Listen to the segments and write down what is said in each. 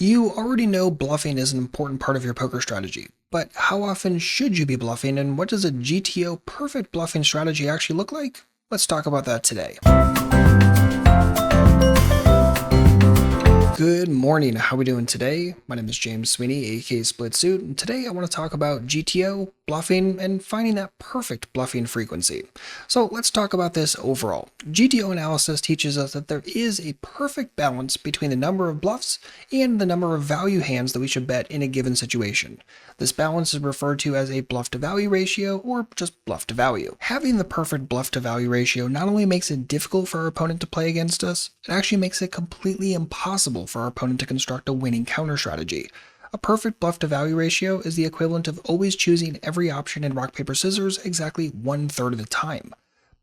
You already know bluffing is an important part of your poker strategy, but how often should you be bluffing and what does a GTO perfect bluffing strategy actually look like? Let's talk about that today. Good morning, how are we doing today? My name is James Sweeney, aka SplitSuit, and today I want to talk about GTO, bluffing, and finding that perfect bluffing frequency. So let's talk about this overall. GTO analysis teaches us that there is a perfect balance between the number of bluffs and the number of value hands that we should bet in a given situation. This balance is referred to as a bluff to value ratio or just bluff to value. Having the perfect bluff to value ratio not only makes it difficult for our opponent to play against us, it actually makes it completely impossible for our opponent to construct a winning counter strategy. A perfect bluff to value ratio is the equivalent of always choosing every option in rock, paper, scissors exactly 1/3 of the time.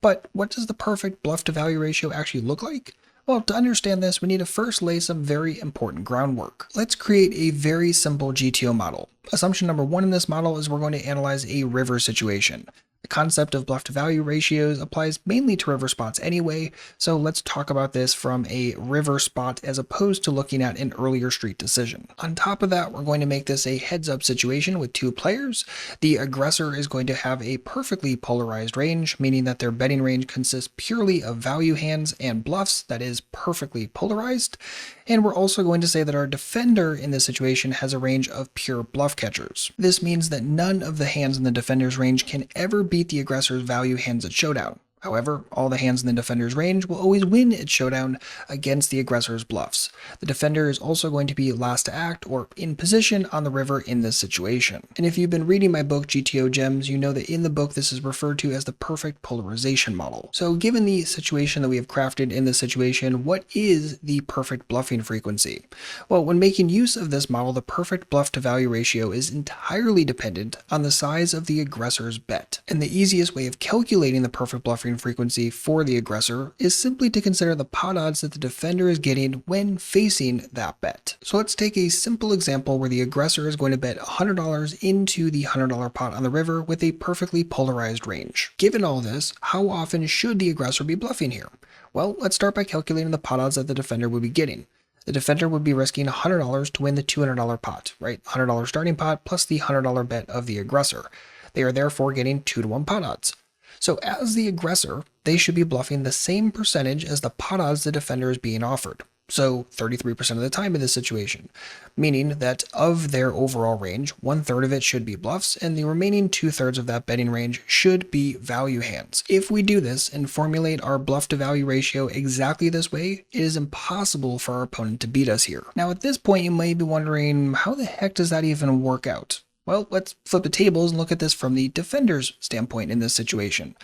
But what does the perfect bluff to value ratio actually look like? Well, to understand this, we need to first lay some very important groundwork. Let's create a very simple GTO model. Assumption number one in this model is we're going to analyze a river situation. The concept of bluff to value ratios applies mainly to river spots anyway, so let's talk about this from a river spot as opposed to looking at an earlier street decision. On top of that, we're going to make this a heads-up situation with two players. The aggressor is going to have a perfectly polarized range, meaning that their betting range consists purely of value hands and bluffs that is perfectly polarized. And we're also going to say that our defender in this situation has a range of pure bluff catchers. This means that none of the hands in the defender's range can ever beat the aggressor's value hands at showdown. However, all the hands in the defender's range will always win at showdown against the aggressor's bluffs. The defender is also going to be last to act or in position on the river in this situation. And if you've been reading my book GTO Gems, you know that in the book this is referred to as the perfect polarization model. So given the situation that we have crafted in this situation, what is the perfect bluffing frequency? Well, when making use of this model, the perfect bluff to value ratio is entirely dependent on the size of the aggressor's bet. And the easiest way of calculating the perfect bluffing frequency for the aggressor is simply to consider the pot odds that the defender is getting when facing that bet. So let's take a simple example where the aggressor is going to bet $100 into the $100 pot on the river with a perfectly polarized range. Given all this, how often should the aggressor be bluffing here? Well, let's start by calculating the pot odds that the defender would be getting. The defender would be risking $100 to win the $200 pot, right? $100 starting pot plus the $100 bet of the aggressor. They are therefore getting 2-to-1 pot odds. So as the aggressor, they should be bluffing the same percentage as the pot odds the defender is being offered. So 33% of the time in this situation, meaning that of their overall range, 1/3 of it should be bluffs and the remaining 2/3 of that betting range should be value hands. If we do this and formulate our bluff to value ratio exactly this way, it is impossible for our opponent to beat us here. Now at this point you may be wondering, how the heck does that even work out? Well, let's flip the tables and look at this from the defender's standpoint in this situation.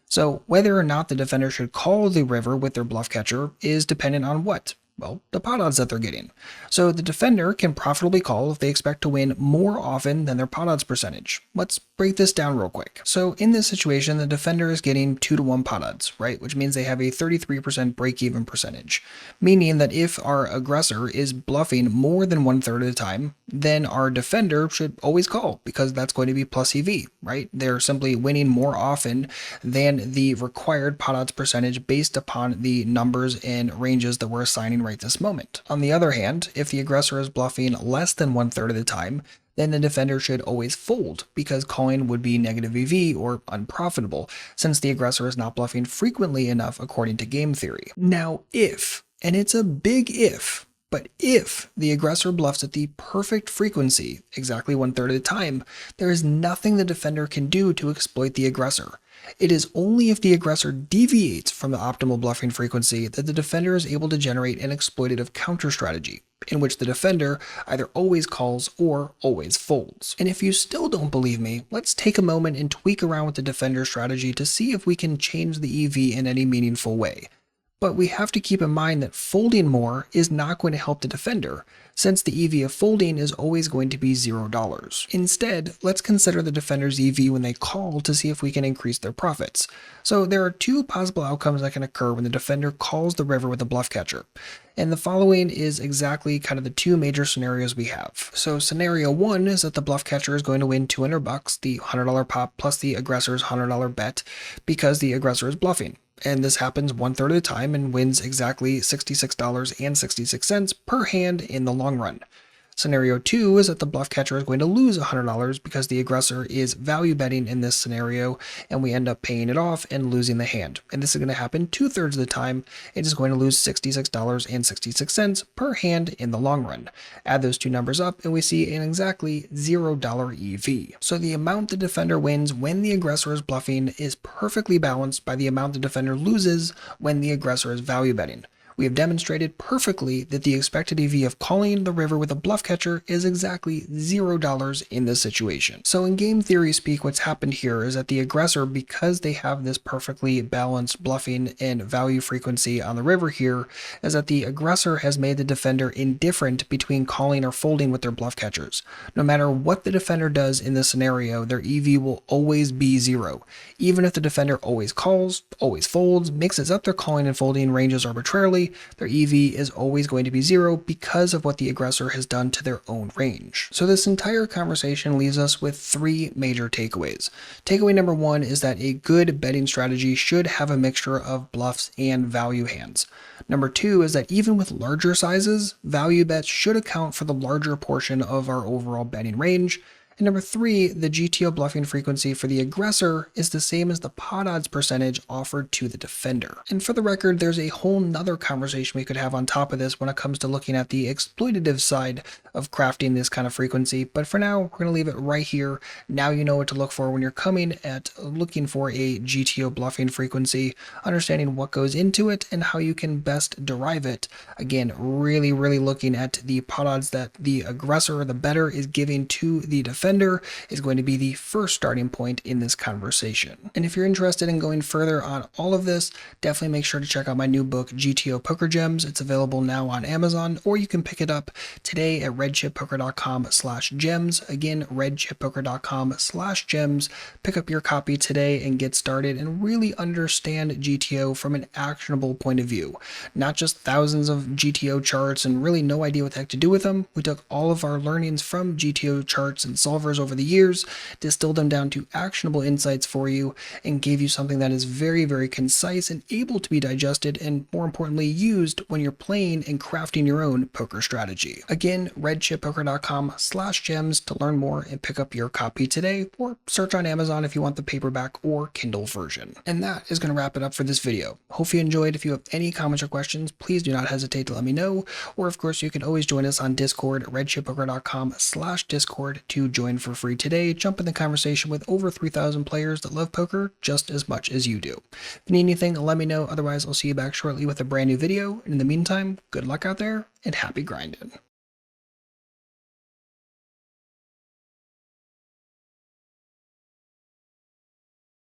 So whether or not the defender should call the river with their bluff catcher is dependent on what? Well, the pot odds that they're getting. So the defender can profitably call if they expect to win more often than their pot odds percentage. Let's break this down real quick. So in this situation, the defender is getting 2-to-1 pot odds, right? Which means they have a 33% break-even percentage. Meaning that if our aggressor is bluffing more than 1/3 of the time, then our defender should always call because that's going to be plus EV, right? They're simply winning more often than the required pot odds percentage based upon the numbers and ranges that we're assigning right this moment. On the other hand, if the aggressor is bluffing less than 1/3 of the time, then the defender should always fold because calling would be negative EV or unprofitable since the aggressor is not bluffing frequently enough according to game theory. Now if, and it's a big if, but if the aggressor bluffs at the perfect frequency, exactly 1/3 of the time, there is nothing the defender can do to exploit the aggressor. It is only if the aggressor deviates from the optimal bluffing frequency that the defender is able to generate an exploitative counter strategy, in which the defender either always calls or always folds. And if you still don't believe me, let's take a moment and tweak around with the defender strategy to see if we can change the EV in any meaningful way. But we have to keep in mind that folding more is not going to help the defender, since the EV of folding is always going to be $0. Instead, let's consider the defender's EV when they call to see if we can increase their profits. So there are two possible outcomes that can occur when the defender calls the river with a bluff catcher. And the following is exactly kind of the two major scenarios we have. So scenario one is that the bluff catcher is going to win $200, the $100 pop plus the aggressor's $100 bet, because the aggressor is bluffing. And this happens 1/3 of the time and wins exactly $66.66 per hand in the long run. Scenario 2 is that the bluff catcher is going to lose $100 because the aggressor is value betting in this scenario, and we end up paying it off and losing the hand. And this is going to happen 2/3 of the time. It is going to lose $66.66 per hand in the long run. Add those two numbers up and we see an exactly $0 EV. So the amount the defender wins when the aggressor is bluffing is perfectly balanced by the amount the defender loses when the aggressor is value betting. We have demonstrated perfectly that the expected EV of calling the river with a bluff catcher is exactly $0 in this situation. So in game theory speak, what's happened here is that the aggressor, because they have this perfectly balanced bluffing and value frequency on the river here, is that the aggressor has made the defender indifferent between calling or folding with their bluff catchers. No matter what the defender does in this scenario, their EV will always be 0. Even if the defender always calls, always folds, mixes up their calling and folding ranges arbitrarily, their EV is always going to be 0 because of what the aggressor has done to their own range. So this entire conversation leaves us with 3 major takeaways. Takeaway number 1 is that a good betting strategy should have a mixture of bluffs and value hands. Number 2 is that even with larger sizes, value bets should account for the larger portion of our overall betting range. And number 3, the GTO bluffing frequency for the aggressor is the same as the pot odds percentage offered to the defender. And for the record, there's a whole nother conversation we could have on top of this when it comes to looking at the exploitative side of crafting this kind of frequency. But for now, we're going to leave it right here. Now you know what to look for when you're coming at looking for a GTO bluffing frequency, understanding what goes into it and how you can best derive it. Again, really looking at the pot odds that the aggressor or the bettor is giving to the defender is going to be the first starting point in this conversation. And if you're interested in going further on all of this, definitely make sure to check out my new book, GTO Poker Gems. It's available now on Amazon, or you can pick it up today at redchippoker.com/gems. Again, redchippoker.com/gems. Pick up your copy today and get started and really understand GTO from an actionable point of view. Not just thousands of GTO charts and really no idea what the heck to do with them. We took all of our learnings from GTO charts and solvers over the years, distilled them down to actionable insights for you, and gave you something that is very concise and able to be digested and, more importantly, used when you're playing and crafting your own poker strategy. Again, redchippoker.com/gems to learn more and pick up your copy today, or search on Amazon if you want the paperback or Kindle version. And that is going to wrap it up for this video. Hope you enjoyed. If you have any comments or questions, please do not hesitate to let me know, or of course you can always join us on Discord, redchippoker.com/discord to join for free today. Jump in the conversation with over 3,000 players that love poker just as much as you do. If you need anything, let me know. Otherwise, I'll see you back shortly with a brand new video. And in the meantime, good luck out there and happy grinding.